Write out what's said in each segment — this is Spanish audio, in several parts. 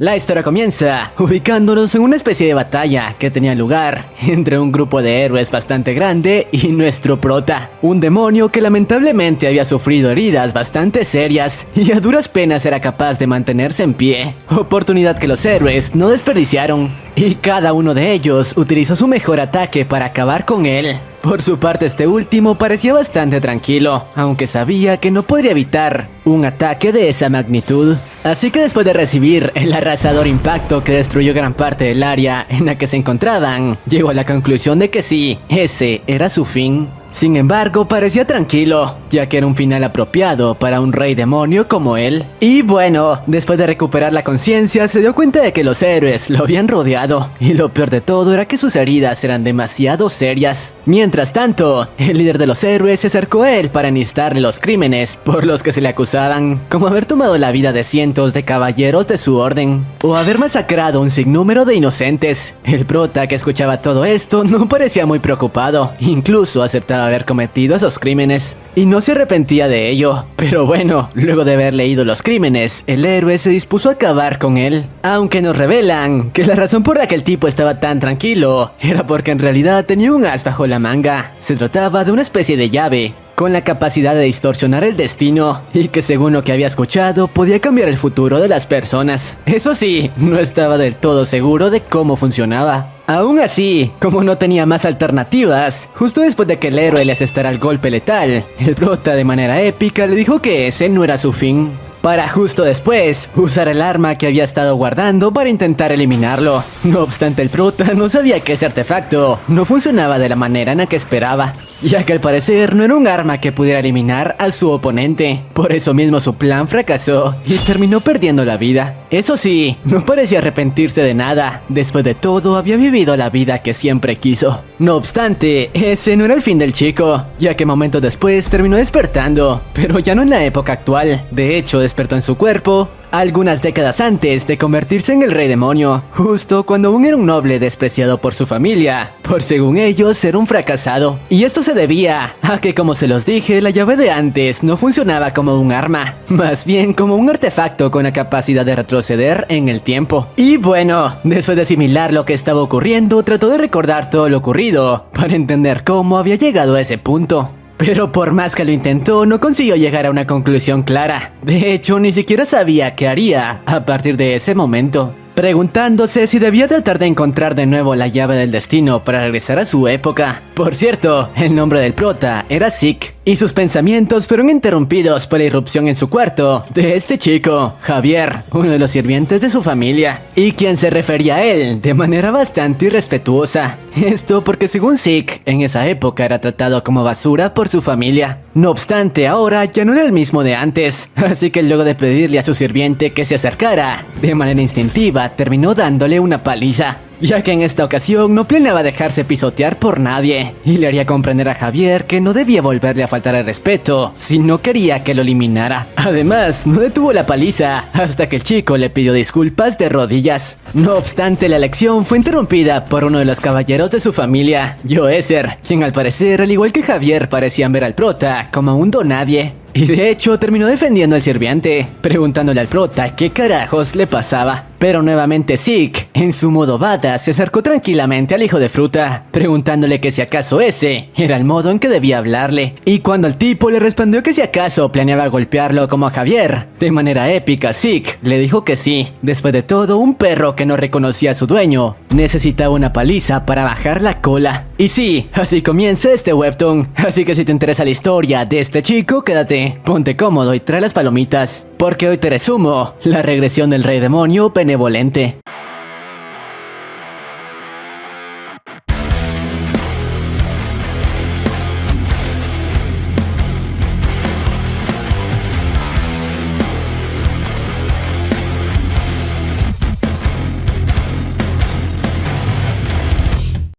La historia comienza ubicándonos en una especie de batalla que tenía lugar entre un grupo de héroes bastante grande y nuestro prota, un demonio que lamentablemente había sufrido heridas bastante serias y a duras penas era capaz de mantenerse en pie, oportunidad que los héroes no desperdiciaron, y cada uno de ellos utilizó su mejor ataque para acabar con él. Por su parte, este último parecía bastante tranquilo, aunque sabía que no podría evitar un ataque de esa magnitud. Así que después de recibir el arrasador impacto que destruyó gran parte del área en la que se encontraban, llegó a la conclusión de que sí, ese era su fin. Sin embargo, parecía tranquilo, ya que era un final apropiado para un rey demonio como él. Y bueno, después de recuperar la conciencia, se dio cuenta de que los héroes lo habían rodeado, y lo peor de todo era que sus heridas eran demasiado serias. Mientras tanto, el líder de los héroes se acercó a él para enlistarle los crímenes por los que se le acusaban, como haber tomado la vida de cientos de caballeros de su orden, o haber masacrado un sinnúmero de inocentes. El prota, que escuchaba todo esto, no parecía muy preocupado, incluso aceptaba haber cometido esos crímenes y no se arrepentía de ello. Pero bueno, luego de haber leído los crímenes, el héroe se dispuso a acabar con él, aunque nos revelan que la razón por la que el tipo estaba tan tranquilo era porque en realidad tenía un as bajo la manga. Se trataba de una especie de llave con la capacidad de distorsionar el destino y que, según lo que había escuchado, podía cambiar el futuro de las personas. Eso sí, no estaba del todo seguro de cómo funcionaba. Aún así, como no tenía más alternativas, justo después de que el héroe le asestara el golpe letal, el prota de manera épica le dijo que ese no era su fin, para justo después usar el arma que había estado guardando para intentar eliminarlo. No obstante, el prota no sabía que ese artefacto no funcionaba de la manera en la que esperaba, ya que al parecer no era un arma que pudiera eliminar a su oponente. Por eso mismo su plan fracasó y terminó perdiendo la vida. Eso sí, no parecía arrepentirse de nada. Después de todo, había vivido la vida que siempre quiso. No obstante, ese no era el fin del chico, ya que momentos después terminó despertando, pero ya no en la época actual. De hecho, despertó en su cuerpo algunas décadas antes de convertirse en el rey demonio, justo cuando aún era un noble despreciado por su familia, por según ellos ser un fracasado. Y esto se debía a que, como se los dije, la llave de antes no funcionaba como un arma, más bien como un artefacto con la capacidad de retroceder en el tiempo. Y bueno, después de asimilar lo que estaba ocurriendo, trató de recordar todo lo ocurrido para entender cómo había llegado a ese punto. Pero por más que lo intentó, no consiguió llegar a una conclusión clara. De hecho, ni siquiera sabía qué haría a partir de ese momento, preguntándose si debía tratar de encontrar de nuevo la llave del destino para regresar a su época. Por cierto, el nombre del prota era Zeke, y sus pensamientos fueron interrumpidos por la irrupción en su cuarto de este chico, Javier, uno de los sirvientes de su familia, y quien se refería a él de manera bastante irrespetuosa. Esto porque, según Zeke, en esa época era tratado como basura por su familia. No obstante, ahora ya no era el mismo de antes, así que luego de pedirle a su sirviente que se acercara, de manera instintiva terminó dándole una paliza, ya que en esta ocasión no planeaba dejarse pisotear por nadie, y le haría comprender a Javier que no debía volverle a faltar el respeto si no quería que lo eliminara. Además, no detuvo la paliza hasta que el chico le pidió disculpas de rodillas. No obstante, la lección fue interrumpida por uno de los caballeros de su familia, Joezer, quien al parecer, al igual que Javier, parecían ver al prota como un donadie. Y de hecho terminó defendiendo al sirviente, preguntándole al prota qué carajos le pasaba. Pero nuevamente Zeke, en su modo badass, se acercó tranquilamente al hijo de fruta, preguntándole que si acaso ese era el modo en que debía hablarle. Y cuando el tipo le respondió que si acaso planeaba golpearlo como a Javier, de manera épica, Zeke le dijo que sí. Después de todo, un perro que no reconocía a su dueño necesitaba una paliza para bajar la cola. Y sí, así comienza este webtoon. Así que si te interesa la historia de este chico, quédate, ponte cómodo y trae las palomitas, porque hoy te resumo la regresión del rey demonio benevolente.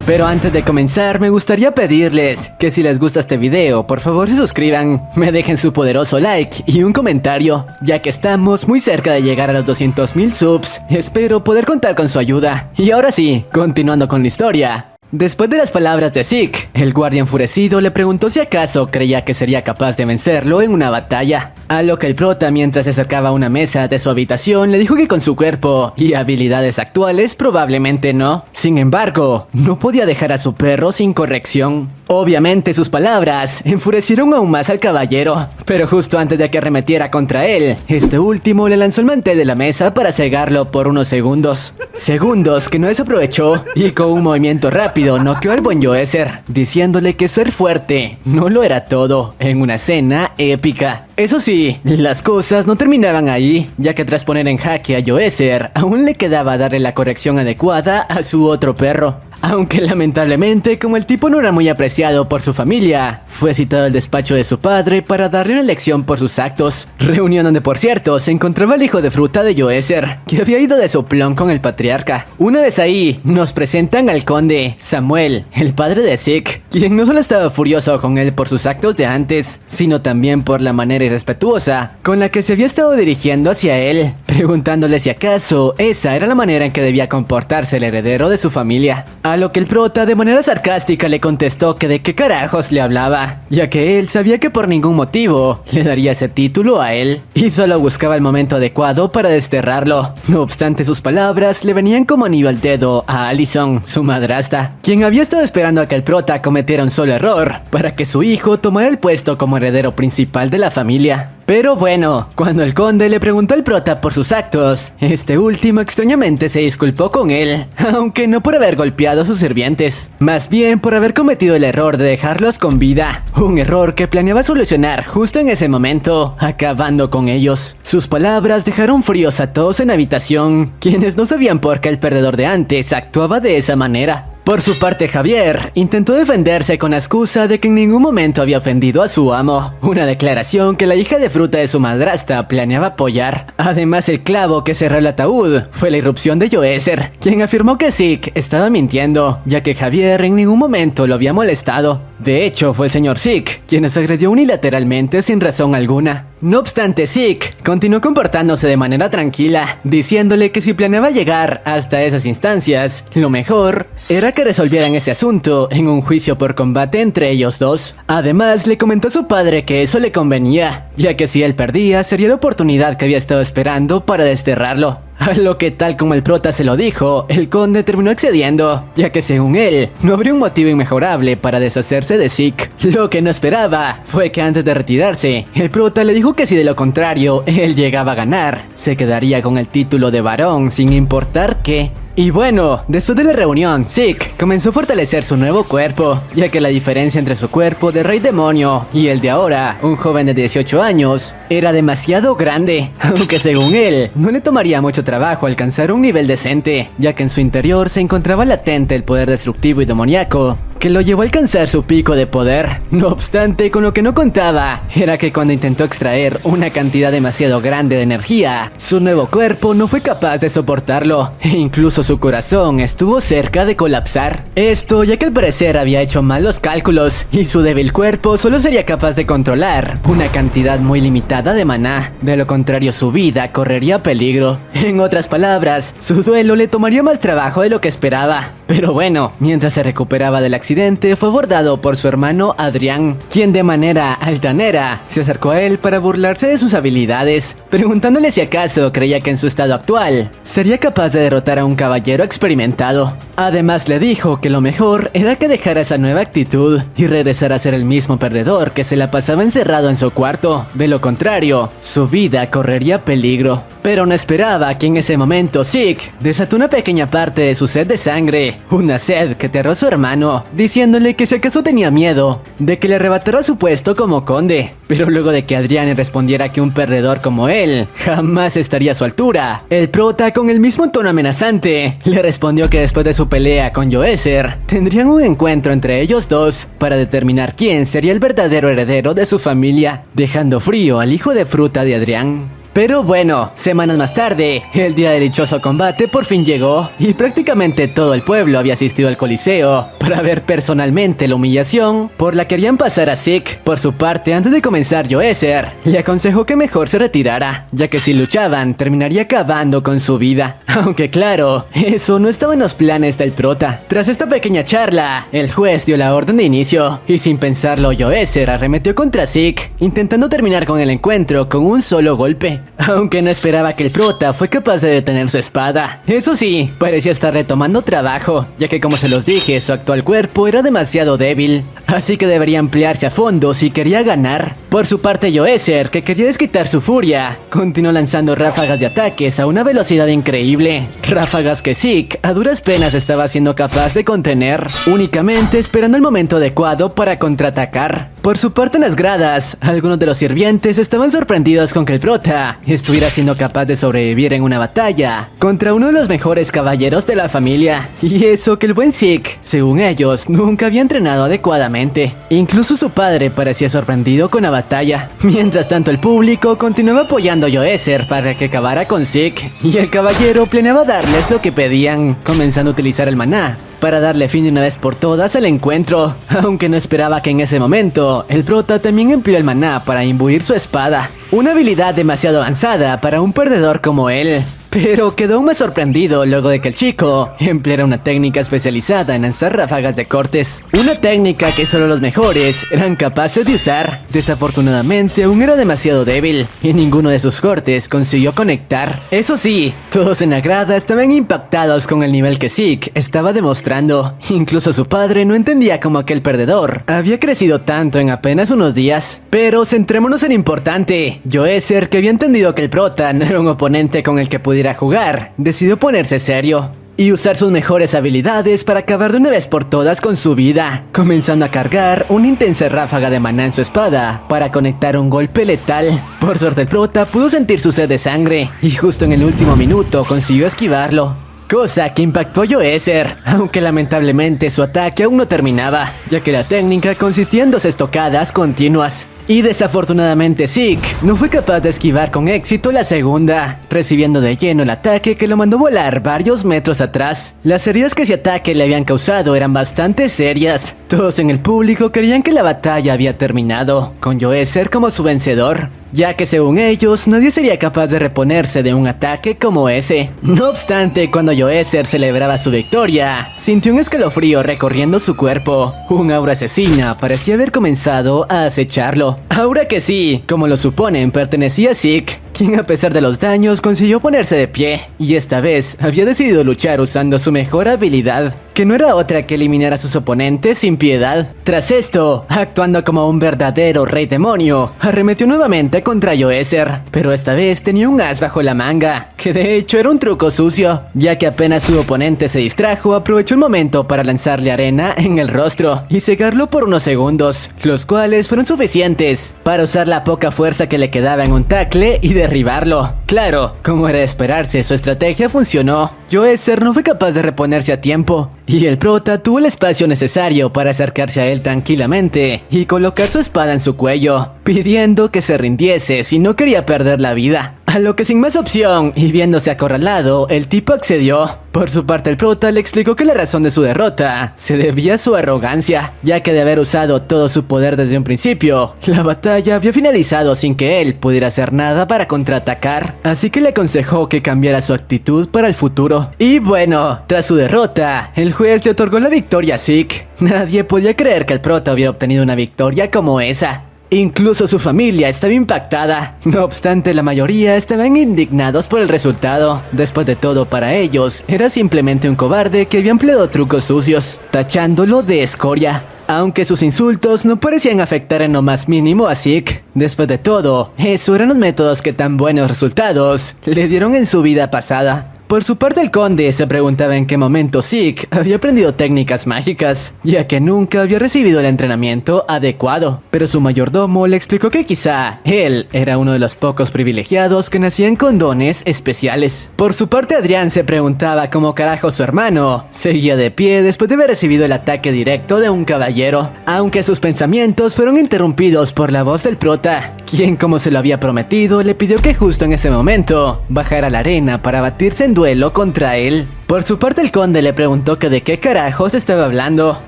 Pero antes de comenzar, me gustaría pedirles que si les gusta este video, por favor se suscriban, me dejen su poderoso like y un comentario, ya que estamos muy cerca de llegar a los 200,000 subs. Espero poder contar con su ayuda. Y ahora sí, continuando con la historia. Después de las palabras de Zeke, el guardia enfurecido le preguntó si acaso creía que sería capaz de vencerlo en una batalla. A lo que el prota, mientras se acercaba a una mesa de su habitación, le dijo que con su cuerpo y habilidades actuales probablemente no. Sin embargo, no podía dejar a su perro sin corrección. Obviamente sus palabras enfurecieron aún más al caballero, pero justo antes de que arremetiera contra él, este último le lanzó el mantel de la mesa para cegarlo por unos segundos. Segundos que no desaprovechó y con un movimiento rápido noqueó al buen Joezer, diciéndole que ser fuerte no lo era todo, en una escena épica. Eso sí, las cosas no terminaban ahí, ya que tras poner en jaque a Joezer, aún le quedaba darle la corrección adecuada a su otro perro. Aunque lamentablemente, como el tipo no era muy apreciado por su familia, fue citado al despacho de su padre para darle una lección por sus actos. Reunión donde, por cierto, se encontraba el hijo de fruta de Joezer, que había ido de soplón con el patriarca. Una vez ahí, nos presentan al conde Samuel, el padre de Zeke, quien no solo estaba furioso con él por sus actos de antes, sino también por la manera irrespetuosa con la que se había estado dirigiendo hacia él, preguntándole si acaso esa era la manera en que debía comportarse el heredero de su familia. A lo que el prota de manera sarcástica le contestó que de qué carajos le hablaba, ya que él sabía que por ningún motivo le daría ese título a él, y solo buscaba el momento adecuado para desterrarlo. No obstante, sus palabras le venían como anillo al dedo a Allison, su madrastra, quien había estado esperando a que el prota cometiera un solo error para que su hijo tomara el puesto como heredero principal de la familia. Pero bueno, cuando el conde le preguntó al prota por sus actos, este último extrañamente se disculpó con él, aunque no por haber golpeado a sus sirvientes, más bien por haber cometido el error de dejarlos con vida, un error que planeaba solucionar justo en ese momento, acabando con ellos. Sus palabras dejaron fríos a todos en la habitación, quienes no sabían por qué el perdedor de antes actuaba de esa manera. Por su parte, Javier intentó defenderse con la excusa de que en ningún momento había ofendido a su amo, una declaración que la hija de fruta de su madrastra planeaba apoyar. Además, el clavo que cerró el ataúd fue la irrupción de Joezer, quien afirmó que Zeke estaba mintiendo, ya que Javier en ningún momento lo había molestado. De hecho, fue el señor Zeke quien nos agredió unilateralmente sin razón alguna. No obstante, Zeke continuó comportándose de manera tranquila, diciéndole que si planeaba llegar hasta esas instancias, lo mejor era que resolvieran ese asunto en un juicio por combate entre ellos dos. Además, le comentó a su padre que eso le convenía, ya que si él perdía, sería la oportunidad que había estado esperando para desterrarlo. A lo que, tal como el prota se lo dijo, el conde terminó accediendo, ya que según él, no habría un motivo inmejorable para deshacerse de Zeke. Lo que no esperaba fue que antes de retirarse, el prota le dijo que si de lo contrario él llegaba a ganar, se quedaría con el título de varón sin importar qué. Y bueno, después de la reunión, Zeke comenzó a fortalecer su nuevo cuerpo, ya que la diferencia entre su cuerpo de rey demonio y el de ahora, un joven de 18 años, era demasiado grande, aunque según él, no le tomaría mucho trabajo alcanzar un nivel decente, ya que en su interior se encontraba latente el poder destructivo y demoníaco, que lo llevó a alcanzar su pico de poder. No obstante, con lo que no contaba era que cuando intentó extraer una cantidad demasiado grande de energía, su nuevo cuerpo no fue capaz de soportarlo, e incluso su corazón estuvo cerca de colapsar. Esto ya que al parecer había hecho mal los cálculos, y su débil cuerpo solo sería capaz de controlar una cantidad muy limitada de maná, de lo contrario su vida correría peligro. En otras palabras, su duelo le tomaría más trabajo de lo que esperaba. Pero bueno, mientras se recuperaba del accidente, fue abordado por su hermano Adrián, quien de manera altanera se acercó a él para burlarse de sus habilidades, preguntándole si acaso creía que en su estado actual sería capaz de derrotar a un caballero experimentado. Además le dijo que lo mejor era que dejara esa nueva actitud y regresara a ser el mismo perdedor que se la pasaba encerrado en su cuarto. De lo contrario, su vida correría peligro. Pero no esperaba que en ese momento Zeke desató una pequeña parte de su sed de sangre, una sed que aterró a su hermano, diciéndole que si acaso tenía miedo de que le arrebatara su puesto como conde. Pero luego de que Adrián le respondiera que un perdedor como él jamás estaría a su altura, el prota con el mismo tono amenazante le respondió que después de su pelea con Joezer tendrían un encuentro entre ellos dos para determinar quién sería el verdadero heredero de su familia, dejando frío al hijo de fruta de Adrián. Pero bueno, semanas más tarde, el día del dichoso combate por fin llegó y prácticamente todo el pueblo había asistido al Coliseo para ver personalmente la humillación por la que querían pasar a Zeke. Por su parte, antes de comenzar, Yoezer le aconsejó que mejor se retirara, ya que si luchaban terminaría acabando con su vida. Aunque claro, eso no estaba en los planes del prota. Tras esta pequeña charla, el juez dio la orden de inicio y sin pensarlo, Yoezer arremetió contra Zeke, intentando terminar con el encuentro con un solo golpe. Aunque no esperaba que el prota fue capaz de detener su espada. Eso sí, parecía estar retomando trabajo, ya que como se los dije, su actual cuerpo era demasiado débil, así que debería emplearse a fondo si quería ganar. Por su parte, Yoezer, que quería desquitar su furia, continuó lanzando ráfagas de ataques a una velocidad increíble, ráfagas que Zeke a duras penas estaba siendo capaz de contener, únicamente esperando el momento adecuado para contraatacar. Por su parte, en las gradas, algunos de los sirvientes estaban sorprendidos con que el prota estuviera siendo capaz de sobrevivir en una batalla contra uno de los mejores caballeros de la familia. Y eso que el buen Zeke, según ellos, nunca había entrenado adecuadamente. Incluso su padre parecía sorprendido con la batalla. Mientras tanto, el público continuaba apoyando a Yoezer para que acabara con Zeke, y el caballero planeaba darles lo que pedían, comenzando a utilizar el maná para darle fin de una vez por todas al encuentro, aunque no esperaba que en ese momento el prota también empleó el maná para imbuir su espada, una habilidad demasiado avanzada para un perdedor como él. Pero quedó aún más sorprendido luego de que el chico empleara una técnica especializada en lanzar ráfagas de cortes. Una técnica que solo los mejores eran capaces de usar. Desafortunadamente aún era demasiado débil y ninguno de sus cortes consiguió conectar. Eso sí, todos en la grada estaban impactados con el nivel que Zeke estaba demostrando. Incluso su padre no entendía cómo aquel perdedor había crecido tanto en apenas unos días. Pero centrémonos en lo importante. Yoezer, que había entendido que el prota no era un oponente con el que pudiera jugar, decidió ponerse serio y usar sus mejores habilidades para acabar de una vez por todas con su vida, comenzando a cargar una intensa ráfaga de maná en su espada para conectar un golpe letal. Por suerte, el prota pudo sentir su sed de sangre y justo en el último minuto consiguió esquivarlo, cosa que impactó a Yoezer, aunque lamentablemente su ataque aún no terminaba, ya que la técnica consistía en 2 estocadas continuas. Y desafortunadamente Zeke no fue capaz de esquivar con éxito la segunda, recibiendo de lleno el ataque que lo mandó volar varios metros atrás. Las heridas que ese ataque le habían causado eran bastante serias. Todos en el público creían que la batalla había terminado, con Yoezer como su vencedor, ya que según ellos nadie sería capaz de reponerse de un ataque como ese. No obstante, cuando Yoezer celebraba su victoria, sintió un escalofrío recorriendo su cuerpo. Un aura asesina parecía haber comenzado a acecharlo. Aura que sí, como lo suponen, pertenecía a Zeke, quien a pesar de los daños consiguió ponerse de pie, y esta vez había decidido luchar usando su mejor habilidad, que no era otra que eliminar a sus oponentes sin piedad. Tras esto, actuando como un verdadero rey demonio, arremetió nuevamente contra Yoezer, pero esta vez tenía un as bajo la manga, que de hecho era un truco sucio, ya que apenas su oponente se distrajo, aprovechó el momento para lanzarle arena en el rostro y cegarlo por unos segundos, los cuales fueron suficientes para usar la poca fuerza que le quedaba en un tackle y derribarlo. Claro, como era de esperarse, su estrategia funcionó. Yoezer no fue capaz de reponerse a tiempo, y el prota tuvo el espacio necesario para acercarse a él tranquilamente y colocar su espada en su cuello, pidiendo que se rindiese si no quería perder la vida. A lo que sin más opción y viéndose acorralado, el tipo accedió. Por su parte, el prota le explicó que la razón de su derrota se debía a su arrogancia, ya que de haber usado todo su poder desde un principio, la batalla había finalizado sin que él pudiera hacer nada para contraatacar, así que le aconsejó que cambiara su actitud para el futuro. Y bueno, tras su derrota, el juez le otorgó la victoria a Zeke. Nadie podía creer que el prota hubiera obtenido una victoria como esa. Incluso su familia estaba impactada. No obstante, la mayoría estaban indignados por el resultado. Después de todo, para ellos, era simplemente un cobarde que había empleado trucos sucios, tachándolo de escoria. Aunque sus insultos no parecían afectar en lo más mínimo a Zeke. Después de todo, esos eran los métodos que tan buenos resultados le dieron en su vida pasada. Por su parte, el conde se preguntaba en qué momento Zeke había aprendido técnicas mágicas, ya que nunca había recibido el entrenamiento adecuado. Pero su mayordomo le explicó que quizá él era uno de los pocos privilegiados que nacían con dones especiales. Por su parte, Adrián se preguntaba cómo carajo su hermano seguía de pie después de haber recibido el ataque directo de un caballero, aunque sus pensamientos fueron interrumpidos por la voz del prota, quien, como se lo había prometido, le pidió que justo en ese momento bajara a la arena para batirse en duelo contra él. Por su parte, el conde le preguntó que de qué carajos estaba hablando.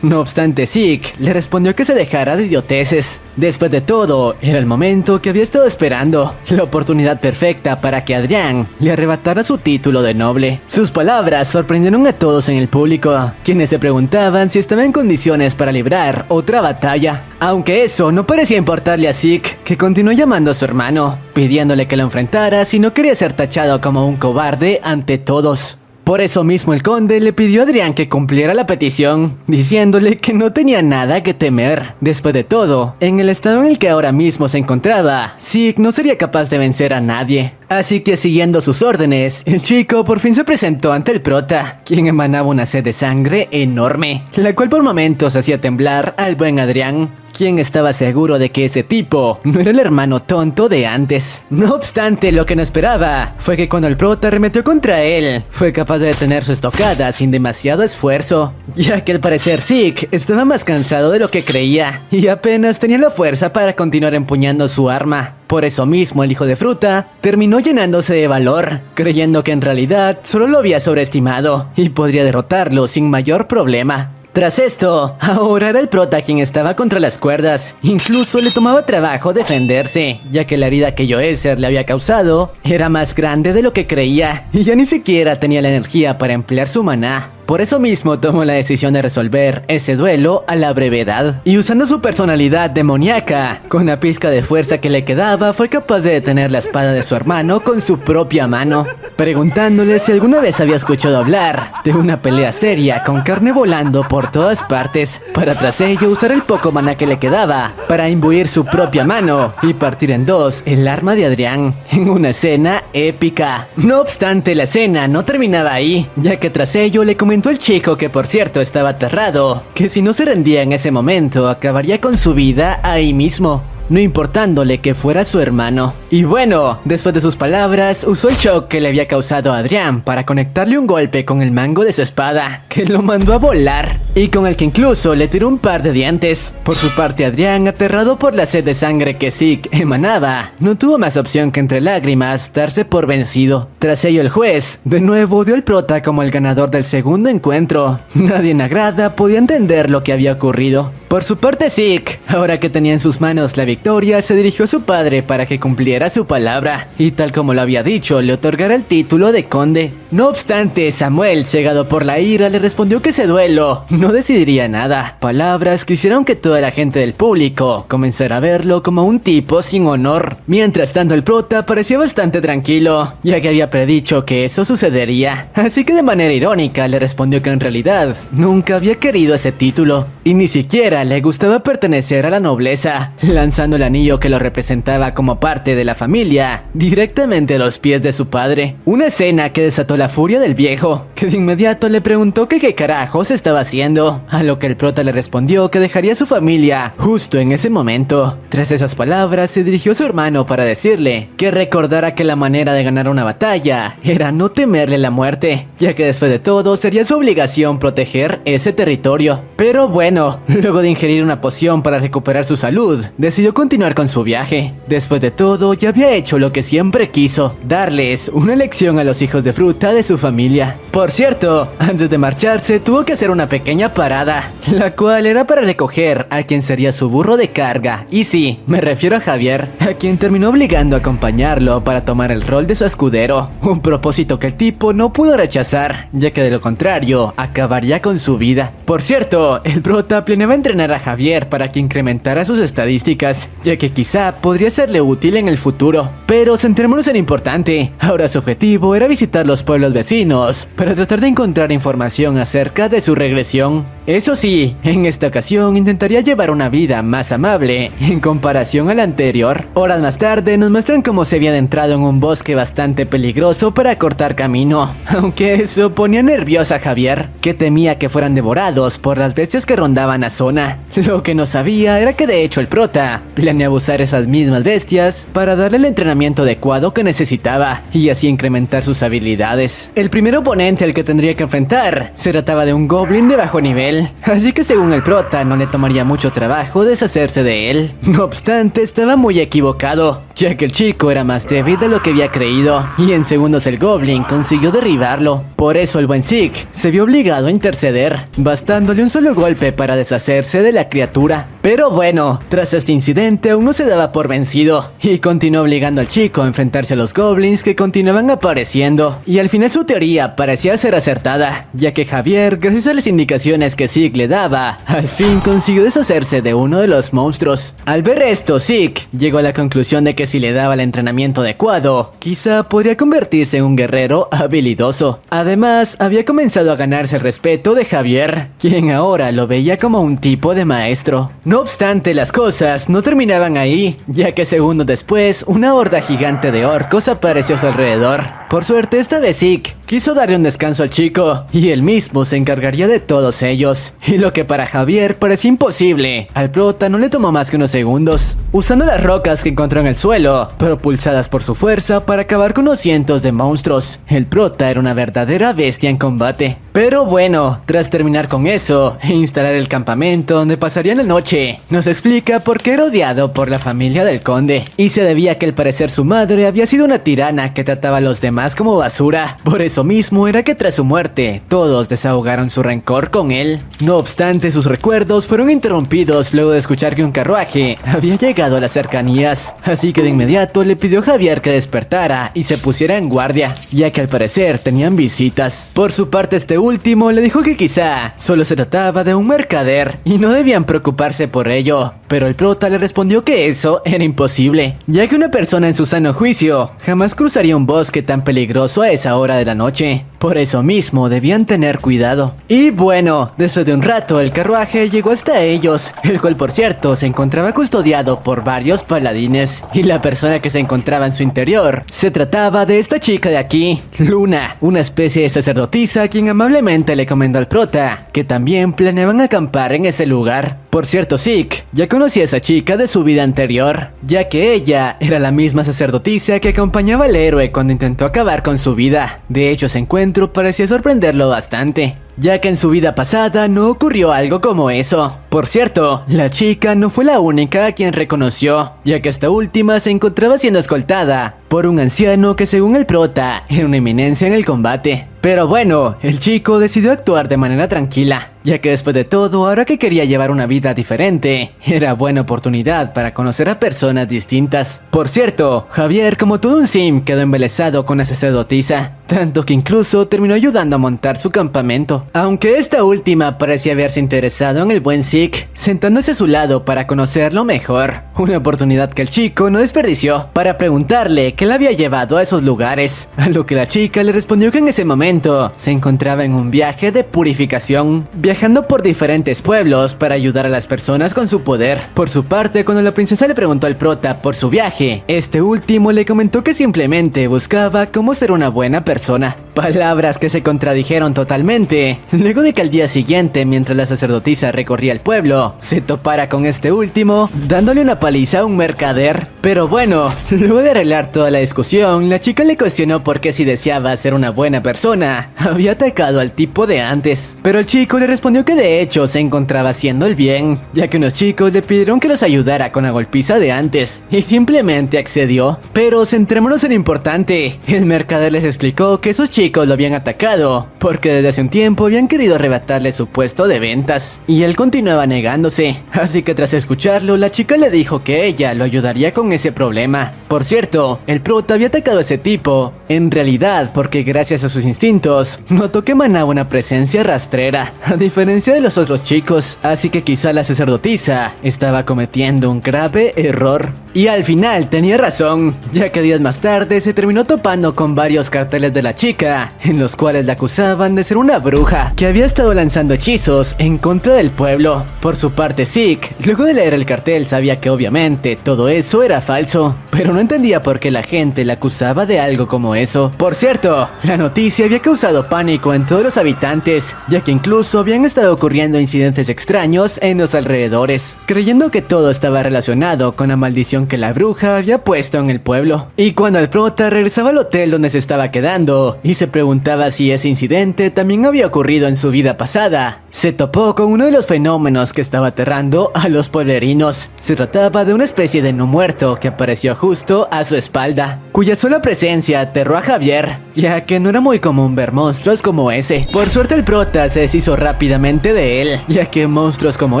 No obstante, Zeke le respondió que se dejara de idioteces. Después de todo, era el momento que había estado esperando, la oportunidad perfecta para que Adrián le arrebatara su título de noble. Sus palabras sorprendieron a todos en el público, quienes se preguntaban si estaba en condiciones para librar otra batalla. Aunque eso no parecía importarle a Zeke, que continuó llamando a su hermano, pidiéndole que lo enfrentara si no quería ser tachado como un cobarde ante todos. Por eso mismo el conde le pidió a Adrián que cumpliera la petición, diciéndole que no tenía nada que temer. Después de todo, en el estado en el que ahora mismo se encontraba, Zeke no sería capaz de vencer a nadie. Así que, siguiendo sus órdenes, el chico por fin se presentó ante el prota, quien emanaba una sed de sangre enorme, la cual por momentos hacía temblar al buen Adrián, quien estaba seguro de que ese tipo no era el hermano tonto de antes. No obstante, lo que no esperaba fue que cuando el prota arremetió contra él, fue capaz de detener su estocada sin demasiado esfuerzo, ya que al parecer Zeke estaba más cansado de lo que creía y apenas tenía la fuerza para continuar empuñando su arma. Por eso mismo, el hijo de fruta terminó llenándose de valor, creyendo que en realidad solo lo había sobreestimado y podría derrotarlo sin mayor problema. Tras esto, ahora era el prota quien estaba contra las cuerdas. Incluso le tomaba trabajo defenderse, ya que la herida que Joezer le había causado era más grande de lo que creía, y ya ni siquiera tenía la energía para emplear su maná. Por eso mismo tomó la decisión de resolver ese duelo a la brevedad. Y usando su personalidad demoníaca, con la pizca de fuerza que le quedaba, fue capaz de detener la espada de su hermano con su propia mano, preguntándole si alguna vez había escuchado hablar de una pelea seria con carne volando por todas partes, para tras ello usar el poco maná que le quedaba para imbuir su propia mano y partir en dos el arma de Adrián, en una escena épica. No obstante, la escena no terminaba ahí, ya que tras ello le comentó el chico, que por cierto estaba aterrado, que si no se rendía en ese momento acabaría con su vida ahí mismo, no importándole que fuera su hermano. Y bueno, después de sus palabras, usó el shock que le había causado a Adrián para conectarle un golpe con el mango de su espada, que lo mandó a volar, y con el que incluso le tiró un par de dientes. Por su parte, Adrián, aterrado por la sed de sangre que Zeke emanaba, no tuvo más opción que entre lágrimas darse por vencido. Tras ello, el juez de nuevo dio al prota como el ganador del segundo encuentro. Nadie en la grada podía entender lo que había ocurrido. Por su parte, Zeke, ahora que tenía en sus manos la victoria, se dirigió a su padre para que cumpliera su palabra, y tal como lo había dicho, le otorgara el título de conde. No obstante, Samuel, cegado por la ira, le respondió que ese duelo no decidiría nada. Palabras que hicieron que toda la gente del público comenzara a verlo como un tipo sin honor. Mientras tanto, el prota parecía bastante tranquilo, ya que había predicho que eso sucedería. Así que de manera irónica le respondió que en realidad nunca había querido ese título, y ni siquiera le gustaba pertenecer a la nobleza, lanzando el anillo que lo representaba como parte de la familia directamente a los pies de su padre. Una escena que desató la furia del viejo, que de inmediato le preguntó que qué carajos estaba haciendo, a lo que el prota le respondió que dejaría a su familia justo en ese momento. Tras esas palabras, se dirigió a su hermano para decirle que recordara que la manera de ganar una batalla era no temerle la muerte, ya que después de todo sería su obligación proteger ese territorio. Pero bueno, luego de ingerir una poción para recuperar su salud, decidió continuar con su viaje. Después de todo, ya había hecho lo que siempre quiso, darles una lección a los hijos de fruta de su familia. Por cierto, antes de marcharse, tuvo que hacer una pequeña parada, la cual era para recoger a quien sería su burro de carga. Y sí, me refiero a Javier, a quien terminó obligando a acompañarlo para tomar el rol de su escudero, un propósito que el tipo no pudo rechazar, ya que de lo contrario, acabaría con su vida. Por cierto, el prota prota planeaba entrenar a Javier para que incrementara sus estadísticas, ya que quizá podría serle útil en el futuro. Pero centrémonos en lo importante. Ahora su objetivo era visitar los pueblos vecinos para tratar de encontrar información acerca de su regresión. Eso sí, en esta ocasión intentaría llevar una vida más amable en comparación a la anterior. Horas más tarde nos muestran cómo se había adentrado en un bosque bastante peligroso para cortar camino, aunque eso ponía nerviosa a Javier, que temía que fueran devorados por las bestias que rondaban la zona. Lo que no sabía era que de hecho el prota planeaba usar esas mismas bestias para darle el entrenamiento adecuado que necesitaba y así incrementar sus habilidades. El primer oponente al que tendría que enfrentar se trataba de un goblin de bajo nivel, así que según el prota no le tomaría mucho trabajo deshacerse de él. No obstante, estaba muy equivocado, ya que el chico era más débil de lo que había creído, y en segundos el goblin consiguió derribarlo. Por eso el buen Zeke se vio obligado a interceder, bastándole un solo golpe para deshacerse de la criatura. Pero bueno, tras este incidente aún no se daba por vencido, y continuó obligando al chico a enfrentarse a los goblins que continuaban apareciendo, y al final su teoría parecía ser acertada, ya que Javier, gracias a las indicaciones que Zeke le daba, al fin consiguió deshacerse de uno de los monstruos. Al ver esto, Zeke llegó a la conclusión de que si le daba el entrenamiento adecuado, quizá podría convertirse en un guerrero habilidoso. Además, había comenzado a ganarse el respeto de Javier, quien ahora lo veía como un tipo de maestro. No obstante, las cosas no terminaban ahí, ya que segundos después, una horda gigante de orcos apareció a su alrededor. Por suerte, esta vez Zeke quiso darle un descanso al chico, y él mismo se encargaría de todos ellos. Y lo que para Javier parecía imposible, al prota no le tomó más que unos segundos, usando las rocas que encontró en el suelo, propulsadas por su fuerza para acabar con unos cientos de monstruos. El prota era una verdadera bestia en combate. Pero bueno, tras terminar con eso e instalar el campamento donde pasarían la noche, nos explica por qué era odiado por la familia del conde, y se debía a que al parecer su madre había sido una tirana que trataba a los demás como basura. Por eso mismo era que tras su muerte, todos desahogaron su rencor con él. No obstante, sus recuerdos fueron interrumpidos luego de escuchar que un carruaje había llegado a las cercanías, así que de inmediato le pidió a Javier que despertara y se pusiera en guardia, ya que al parecer tenían visitas. Por su parte, este último le dijo que quizá solo se trataba de un mercader y no debían preocuparse por ello, pero el prota le respondió que eso era imposible, ya que una persona en su sano juicio jamás cruzaría un bosque tan peligroso a esa hora de la noche. Por eso mismo debían tener cuidado. Y bueno, después de un rato el carruaje llegó hasta ellos, el cual por cierto se encontraba custodiado por varios paladines, y la persona que se encontraba en su interior se trataba de esta chica de aquí, Luna, una especie de sacerdotisa quien amablemente le comentó al prota que también planeaban acampar en ese lugar. Por cierto, Zeke ya conocía a esa chica de su vida anterior, ya que ella era la misma sacerdotisa que acompañaba al héroe cuando intentó acabar con su vida. De hecho, ese encuentro parecía sorprenderlo bastante, ya que en su vida pasada no ocurrió algo como eso. Por cierto, la chica no fue la única a quien reconoció, ya que esta última se encontraba siendo escoltada por un anciano que según el prota era una eminencia en el combate. Pero bueno, el chico decidió actuar de manera tranquila, ya que después de todo, ahora que quería llevar una vida diferente, era buena oportunidad para conocer a personas distintas. Por cierto, Javier, como todo un sim, quedó embelesado con la sacerdotisa, tanto que incluso terminó ayudando a montar su campamento. Aunque esta última parecía haberse interesado en el buen Zeke, sentándose a su lado para conocerlo mejor, una oportunidad que el chico no desperdició para preguntarle qué la había llevado a esos lugares, a lo que la chica le respondió que en ese momento se encontraba en un viaje de purificación, viajando por diferentes pueblos para ayudar a las personas con su poder. Por su parte, cuando la princesa le preguntó al prota por su viaje, este último le comentó que simplemente buscaba cómo ser una buena persona. Palabras que se contradijeron totalmente, luego de que al día siguiente, mientras la sacerdotisa recorría el pueblo, se topara con este último, dándole una paliza a un mercader. Pero bueno, luego de arreglar toda la discusión, la chica le cuestionó por qué si deseaba ser una buena persona, había atacado al tipo de antes. Pero el chico le respondió que de hecho se encontraba haciendo el bien, ya que unos chicos le pidieron que los ayudara con la golpiza de antes, y simplemente accedió. Pero centrémonos en lo importante, el mercader les explicó que esos chicos lo habían atacado porque desde hace un tiempo habían querido arrebatarle su puesto de ventas, y él continuaba negándose. Así que tras escucharlo, la chica le dijo que ella lo ayudaría con ese problema. Por cierto, el prota había atacado a ese tipo, en realidad porque gracias a sus instintos, notó que emanaba una presencia rastrera, a diferencia de los otros chicos, así que quizá la sacerdotisa estaba cometiendo un grave error. Y al final tenía razón, ya que días más tarde se terminó topando con varios carteles de la chica, en los cuales la acusaban de ser una bruja que había estado lanzando hechizos en contra del pueblo. Por su parte, Zeke, luego de leer el cartel, sabía que obviamente todo eso era falso, pero no entendía por qué la gente la acusaba de algo como eso. Por cierto, la noticia había causado pánico en todos los habitantes, ya que incluso habían estado ocurriendo incidentes extraños en los alrededores, creyendo que todo estaba relacionado con la maldición que la bruja había puesto en el pueblo. Y cuando el prota regresaba al hotel donde se estaba quedando y se preguntaba si ese incidente también había ocurrido en su vida pasada, se topó con uno de los fenómenos que estaba aterrando a los pueblerinos. Se trataba de una especie de no muerto que apareció justo a su espalda, cuya sola presencia aterró a Javier, ya que no era muy común ver monstruos como ese. Por suerte el prota se deshizo rápidamente de él, ya que monstruos como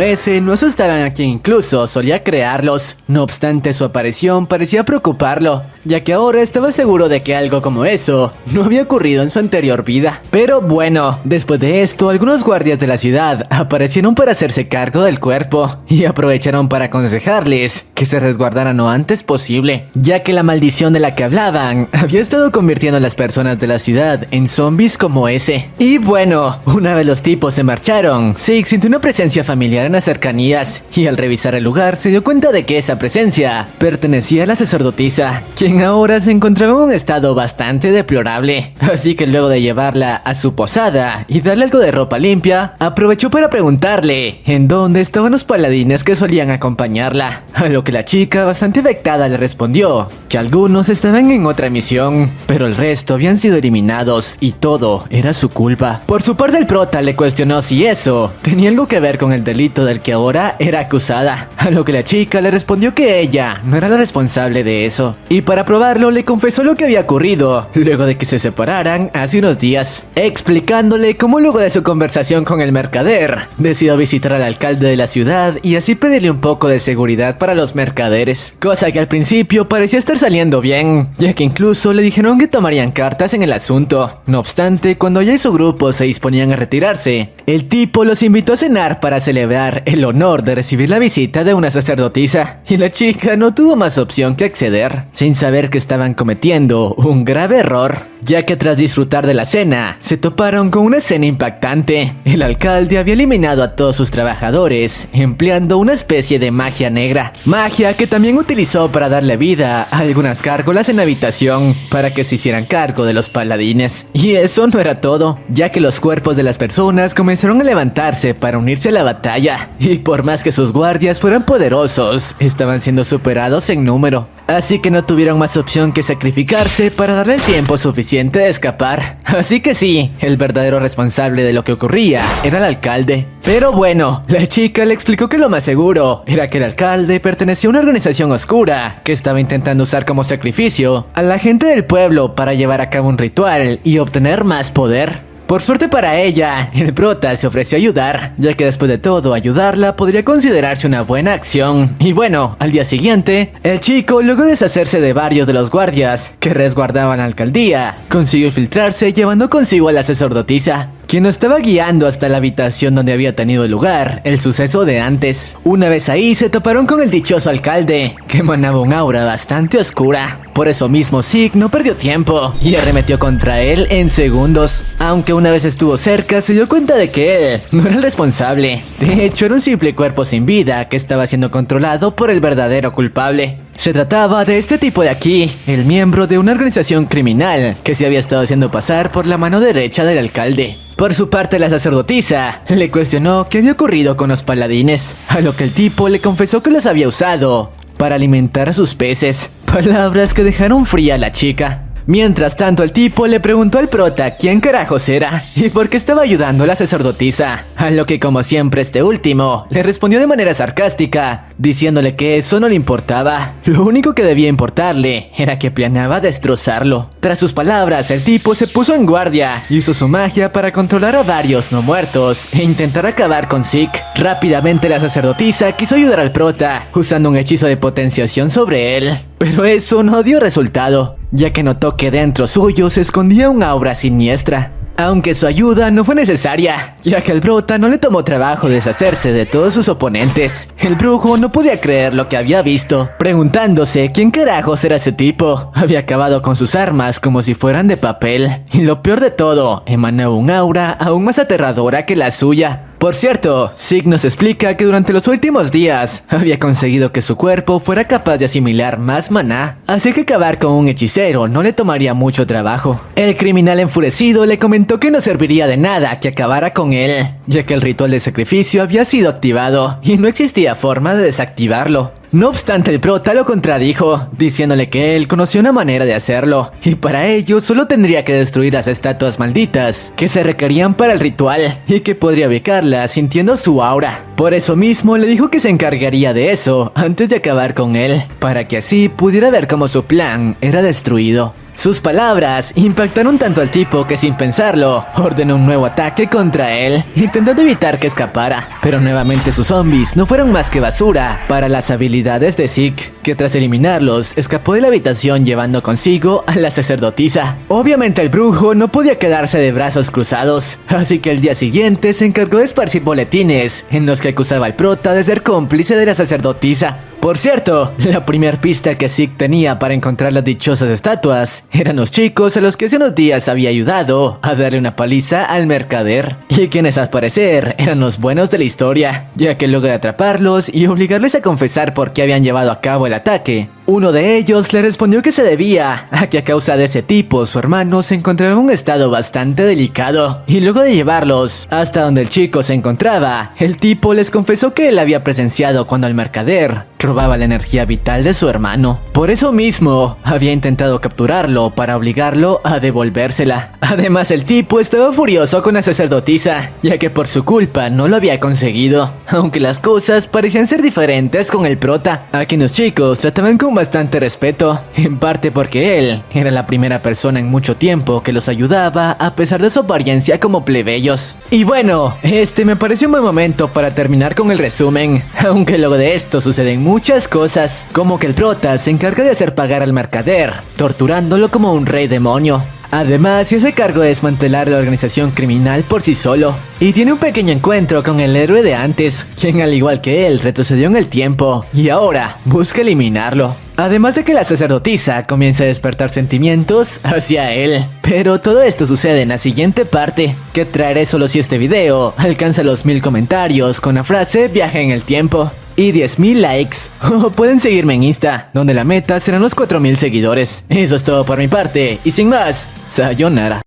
ese no asustaban a quien incluso solía crearlos. No obstante, su aparición parecía preocuparlo, ya que ahora estaba seguro de que algo como eso no había ocurrido en su anterior vida. Pero bueno, después de esto, algunos guardias de la ciudad aparecieron para hacerse cargo del cuerpo y aprovecharon para aconsejarles que se resguardaran lo antes posible, ya que la maldición de la que hablaban había estado convirtiendo a las personas de la ciudad en zombies como ese. Y bueno, una vez los tipos se marcharon, Zeke sintió una presencia familiar en las cercanías, y al revisar el lugar se dio cuenta de que esa presencia pertenecía a la sacerdotisa, quien ahora se encontraba en un estado bastante deplorable. Así que luego de llevarla a su posada y darle algo de ropa limpia, aprovechó para preguntarle en dónde estaban los paladines que solían acompañarla, a lo que la chica, bastante afectada, le respondió que algunos estaban en otra misión, pero el resto habían sido eliminados y todo era su culpa. Por su parte, el prota le cuestionó si eso tenía algo que ver con el delito del que ahora era acusada, a lo que la chica le respondió que ella no era la responsable de eso, y para probarlo le confesó lo que había ocurrido luego de que se separaran hace unos días, explicándole cómo luego de su conversación con el mercader decidió visitar al alcalde de la ciudad y así pedirle un poco de seguridad para los mercaderes, cosa que al principio parecía estar saliendo bien, ya que incluso le dijeron que tomarían cartas en el asunto. No obstante, cuando ella y su grupo se disponían a retirarse, el tipo los invitó a cenar para celebrar el honor de recibir la visita de una sacerdotisa, y la chica no tuvo más opción que acceder, sin saber que estaban cometiendo un grave error, ya que tras disfrutar de la cena, se toparon con una escena impactante. El alcalde había eliminado a todos sus trabajadores, empleando una especie de magia negra, magia que también utilizó para darle vida a algunas gárgolas en la habitación, para que se hicieran cargo de los paladines. Y eso no era todo, ya que los cuerpos de las personas comenzaron a levantarse para unirse a la batalla, y por más que sus guardias fueran poderosos, estaban siendo superados en número. Así que no tuvieron más opción que sacrificarse para darle el tiempo suficiente de escapar. Así que sí, el verdadero responsable de lo que ocurría era el alcalde. Pero bueno, la chica le explicó que lo más seguro era que el alcalde pertenecía a una organización oscura que estaba intentando usar como sacrificio a la gente del pueblo para llevar a cabo un ritual y obtener más poder. Por suerte para ella, el prota se ofreció a ayudar, ya que después de todo, ayudarla podría considerarse una buena acción. Y bueno, al día siguiente, el chico, luego de deshacerse de varios de los guardias que resguardaban la alcaldía, consiguió infiltrarse llevando consigo a la sacerdotisa, quien lo estaba guiando hasta la habitación donde había tenido lugar el suceso de antes. Una vez ahí, se toparon con el dichoso alcalde, que emanaba un aura bastante oscura. Por eso mismo, Zeke no perdió tiempo y arremetió contra él en segundos. Aunque una vez estuvo cerca, se dio cuenta de que él no era el responsable. De hecho, era un simple cuerpo sin vida que estaba siendo controlado por el verdadero culpable. Se trataba de este tipo de aquí, el miembro de una organización criminal que se había estado haciendo pasar por la mano derecha del alcalde. Por su parte, la sacerdotisa le cuestionó qué había ocurrido con los paladines, a lo que el tipo le confesó que los había usado para alimentar a sus peces, palabras que dejaron fría a la chica. Mientras tanto, el tipo le preguntó al prota quién carajos era y por qué estaba ayudando a la sacerdotisa, a lo que como siempre este último le respondió de manera sarcástica, diciéndole que eso no le importaba. Lo único que debía importarle era que planeaba destrozarlo. Tras sus palabras, el tipo se puso en guardia y usó su magia para controlar a varios no muertos e intentar acabar con Zeke. Rápidamente la sacerdotisa quiso ayudar al prota usando un hechizo de potenciación sobre él, pero eso no dio resultado, ya que notó que dentro suyo se escondía un aura siniestra. Aunque su ayuda no fue necesaria, ya que al prota no le tomó trabajo deshacerse de todos sus oponentes. El brujo no podía creer lo que había visto, preguntándose quién carajos era ese tipo. Había acabado con sus armas como si fueran de papel, y lo peor de todo, emanaba un aura aún más aterradora que la suya. Por cierto, Zeke nos explica que durante los últimos días había conseguido que su cuerpo fuera capaz de asimilar más maná, así que acabar con un hechicero no le tomaría mucho trabajo. El criminal enfurecido le comentó que no serviría de nada que acabara con él, ya que el ritual de sacrificio había sido activado y no existía forma de desactivarlo. No obstante, el prota lo contradijo, diciéndole que él conocía una manera de hacerlo, y para ello solo tendría que destruir las estatuas malditas que se requerían para el ritual, y que podría ubicarlas sintiendo su aura. Por eso mismo le dijo que se encargaría de eso antes de acabar con él, para que así pudiera ver cómo su plan era destruido. Sus palabras impactaron tanto al tipo que sin pensarlo, ordenó un nuevo ataque contra él, intentando evitar que escapara. Pero nuevamente sus zombies no fueron más que basura para las habilidades de Zeke, que tras eliminarlos, escapó de la habitación llevando consigo a la sacerdotisa. Obviamente el brujo no podía quedarse de brazos cruzados, así que el día siguiente se encargó de esparcir boletines en los que acusaba al prota de ser cómplice de la sacerdotisa. Por cierto, la primera pista que Zeke tenía para encontrar las dichosas estatuas eran los chicos a los que hace unos días había ayudado a darle una paliza al mercader, y quienes al parecer eran los buenos de la historia, ya que luego de atraparlos y obligarles a confesar por qué habían llevado a cabo el ataque, uno de ellos le respondió que se debía a que a causa de ese tipo su hermano se encontraba en un estado bastante delicado, y luego de llevarlos hasta donde el chico se encontraba, el tipo les confesó que él había presenciado cuando el mercader robaba la energía vital de su hermano. Por eso mismo había intentado capturarlo para obligarlo a devolvérsela. Además, el tipo estaba furioso con la sacerdotisa, ya que por su culpa no lo había conseguido, aunque las cosas parecían ser diferentes con el prota, a quien los chicos trataban con bastante respeto, en parte porque él era la primera persona en mucho tiempo que los ayudaba a pesar de su apariencia como plebeyos. Y bueno, este me pareció un buen momento para terminar con el resumen, aunque luego de esto suceden muchas cosas, como que el prota se encarga de hacer pagar al mercader, torturándolo como un rey demonio. Además, se hace cargo de desmantelar la organización criminal por sí solo, y tiene un pequeño encuentro con el héroe de antes, quien al igual que él retrocedió en el tiempo, y ahora busca eliminarlo. Además de que la sacerdotisa comienza a despertar sentimientos hacia él. Pero todo esto sucede en la siguiente parte, que traeré solo si este video alcanza los 1000 comentarios con la frase viaje en el tiempo y 10,000 likes. O pueden seguirme en Insta, donde la meta serán los 4000 seguidores. Eso es todo por mi parte, y sin más, sayonara.